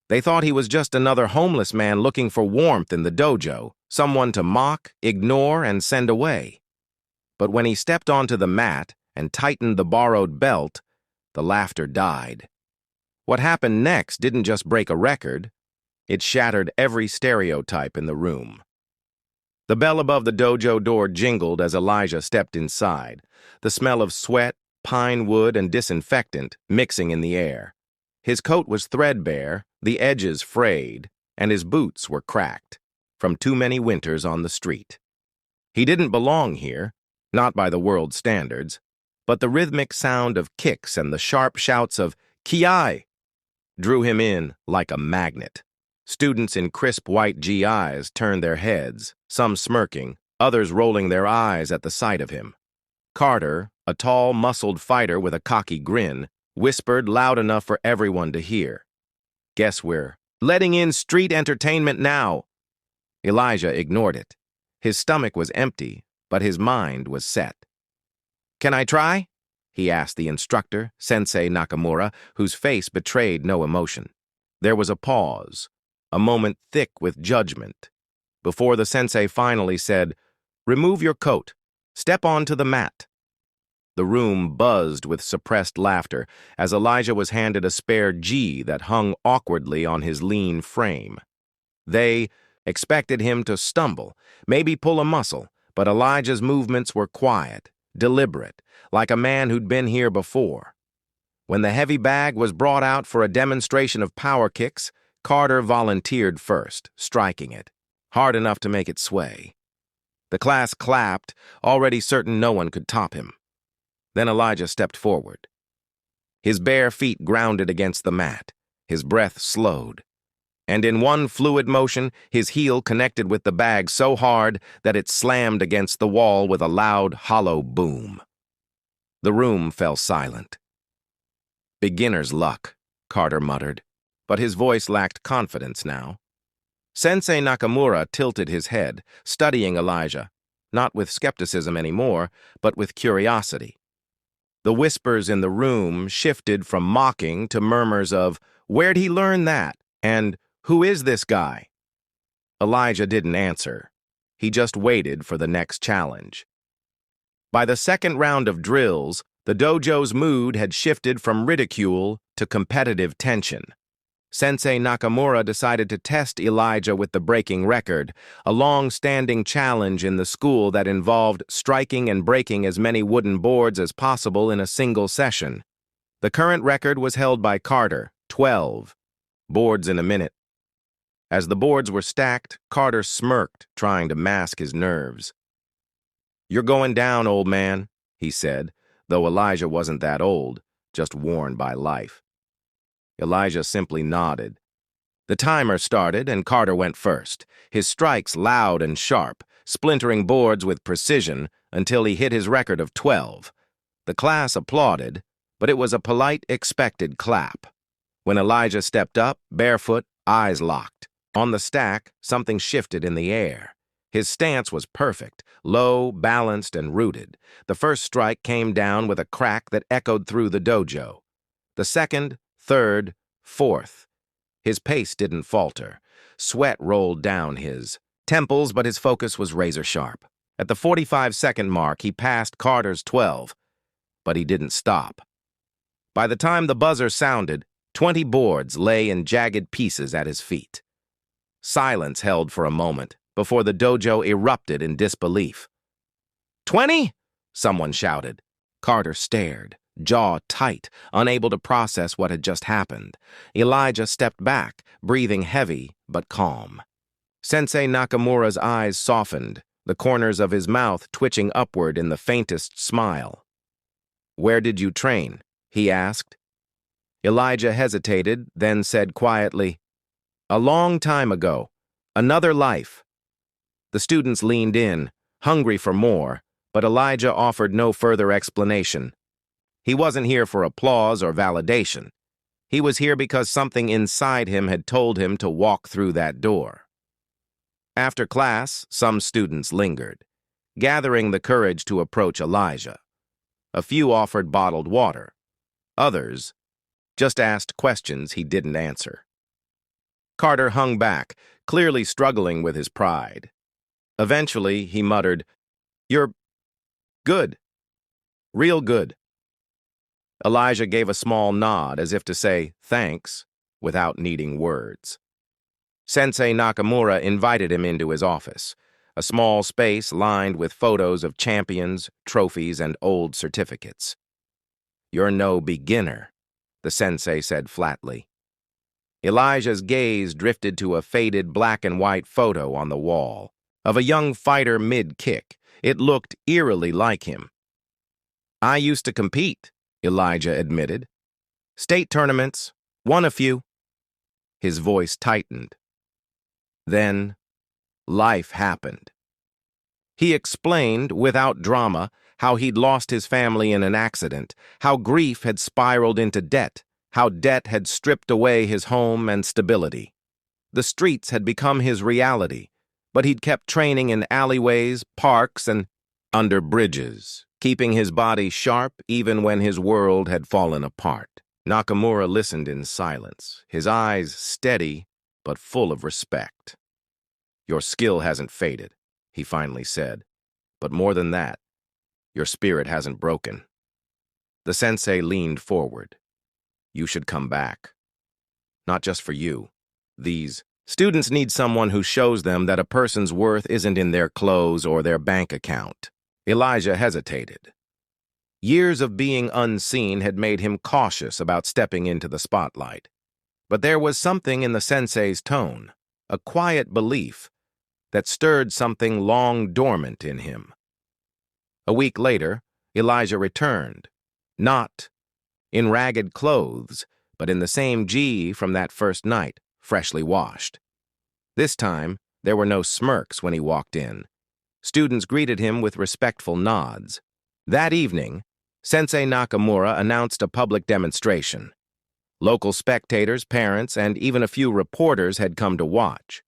They thought he was just another homeless man looking for warmth in the dojo, someone to mock, ignore, and send away. But when he stepped onto the mat and tightened the borrowed belt, the laughter died. What happened next didn't just break a record, it shattered every stereotype in the room. The bell above the dojo door jingled as Elijah stepped inside, the smell of sweat, pine wood, and disinfectant mixing in the air. His coat was threadbare, the edges frayed, and his boots were cracked, from too many winters on the street. He didn't belong here, not by the world's standards, but the rhythmic sound of kicks and the sharp shouts of "Ki-ai" drew him in like a magnet. Students in crisp white GIs turned their heads, some smirking, others rolling their eyes at the sight of him. Carter, a tall, muscled fighter with a cocky grin, whispered loud enough for everyone to hear. "Guess we're letting in street entertainment now." Elijah ignored it. His stomach was empty, but his mind was set. "Can I try?" he asked the instructor, Sensei Nakamura, whose face betrayed no emotion. There was a pause, a moment thick with judgment, before the sensei finally said, "Remove your coat. Step onto the mat." The room buzzed with suppressed laughter as Elijah was handed a spare gi that hung awkwardly on his lean frame. They expected him to stumble, maybe pull a muscle, but Elijah's movements were quiet, deliberate, like a man who'd been here before. When the heavy bag was brought out for a demonstration of power kicks, Carter volunteered first, striking it, hard enough to make it sway. The class clapped, already certain no one could top him. Then Elijah stepped forward. His bare feet grounded against the mat, his breath slowed, and in one fluid motion, his heel connected with the bag so hard that it slammed against the wall with a loud, hollow boom. The room fell silent. "Beginner's luck," Carter muttered, but his voice lacked confidence now. Sensei Nakamura tilted his head, studying Elijah, not with skepticism anymore, but with curiosity. The whispers in the room shifted from mocking to murmurs of, "Where'd he learn that?" and "Who is this guy?" Elijah didn't answer. He just waited for the next challenge. By the second round of drills, the dojo's mood had shifted from ridicule to competitive tension. Sensei Nakamura decided to test Elijah with the breaking record, a long-standing challenge in the school that involved striking and breaking as many wooden boards as possible in a single session. The current record was held by Carter, 12 boards in a minute. As the boards were stacked, Carter smirked, trying to mask his nerves. "You're going down, old man," he said, though Elijah wasn't that old, just worn by life. Elijah simply nodded. The timer started, and Carter went first, his strikes loud and sharp, splintering boards with precision until he hit his record of 12. The class applauded, but it was a polite, expected clap. When Elijah stepped up, barefoot, eyes locked. On the stack, something shifted in the air. His stance was perfect, low, balanced, and rooted. The first strike came down with a crack that echoed through the dojo. The second, third, fourth. His pace didn't falter. Sweat rolled down his temples, but his focus was razor-sharp. At the 45-second mark, he passed Carter's 12, but he didn't stop. By the time the buzzer sounded, 20 boards lay in jagged pieces at his feet. Silence held for a moment before the dojo erupted in disbelief. "20?" someone shouted. Carter stared, jaw tight, unable to process what had just happened. Elijah stepped back, breathing heavy but calm. Sensei Nakamura's eyes softened, the corners of his mouth twitching upward in the faintest smile. "Where did you train?" he asked. Elijah hesitated, then said quietly, "A long time ago. Another life." The students leaned in, hungry for more, but Elijah offered no further explanation. He wasn't here for applause or validation. He was here because something inside him had told him to walk through that door. After class, some students lingered, gathering the courage to approach Elijah. A few offered bottled water. Others just asked questions he didn't answer. Carter hung back, clearly struggling with his pride. Eventually, he muttered, "You're good. Real good." Elijah gave a small nod as if to say thanks without needing words. Sensei Nakamura invited him into his office, a small space lined with photos of champions, trophies, and old certificates. "You're no beginner," the sensei said flatly. Elijah's gaze drifted to a faded black and white photo on the wall of a young fighter mid-kick. It looked eerily like him. "I used to compete," Elijah admitted. "State tournaments, won a few." His voice tightened. Then, life happened. He explained, without drama, how he'd lost his family in an accident, how grief had spiraled into debt, how debt had stripped away his home and stability. The streets had become his reality, but he'd kept training in alleyways, parks, and under bridges, keeping his body sharp even when his world had fallen apart. Nakamura listened in silence, his eyes steady but full of respect. "Your skill hasn't faded," he finally said. "But more than that, your spirit hasn't broken." The sensei leaned forward. "You should come back. Not just for you. These students need someone who shows them that a person's worth isn't in their clothes or their bank account." Elijah hesitated. Years of being unseen had made him cautious about stepping into the spotlight. But there was something in the sensei's tone, a quiet belief, that stirred something long dormant in him. A week later, Elijah returned, not in ragged clothes, but in the same gi from that first night, freshly washed. This time, there were no smirks when he walked in. Students greeted him with respectful nods. That evening, Sensei Nakamura announced a public demonstration. Local spectators, parents, and even a few reporters had come to watch.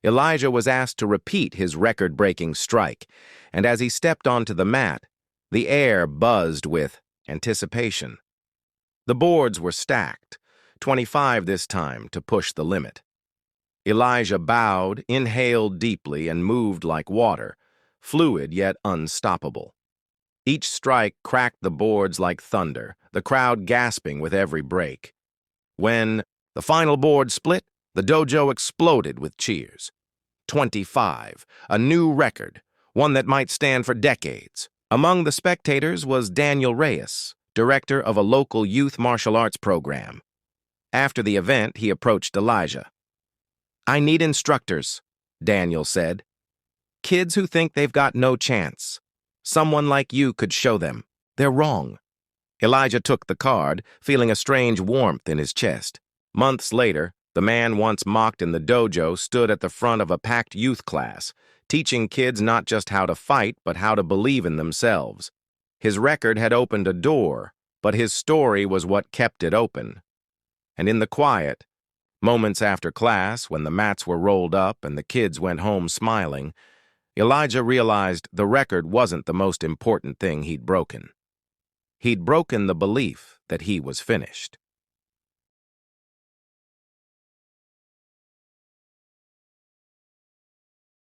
Elijah was asked to repeat his record-breaking strike, and as he stepped onto the mat, the air buzzed with anticipation. The boards were stacked, 25 this time to push the limit. Elijah bowed, inhaled deeply, and moved like water, fluid yet unstoppable. Each strike cracked the boards like thunder, the crowd gasping with every break. When the final board split, the dojo exploded with cheers. 25, a new record, one that might stand for decades. Among the spectators was Daniel Reyes, director of a local youth martial arts program. After the event, he approached Elijah. "I need instructors," Daniel said. "Kids who think they've got no chance. Someone like you could show them. They're wrong." Elijah took the card, feeling a strange warmth in his chest. Months later, the man once mocked in the dojo stood at the front of a packed youth class, teaching kids not just how to fight, but how to believe in themselves. His record had opened a door, but his story was what kept it open. And in the quiet, moments after class, when the mats were rolled up and the kids went home smiling, Elijah realized the record wasn't the most important thing he'd broken. He'd broken the belief that he was finished.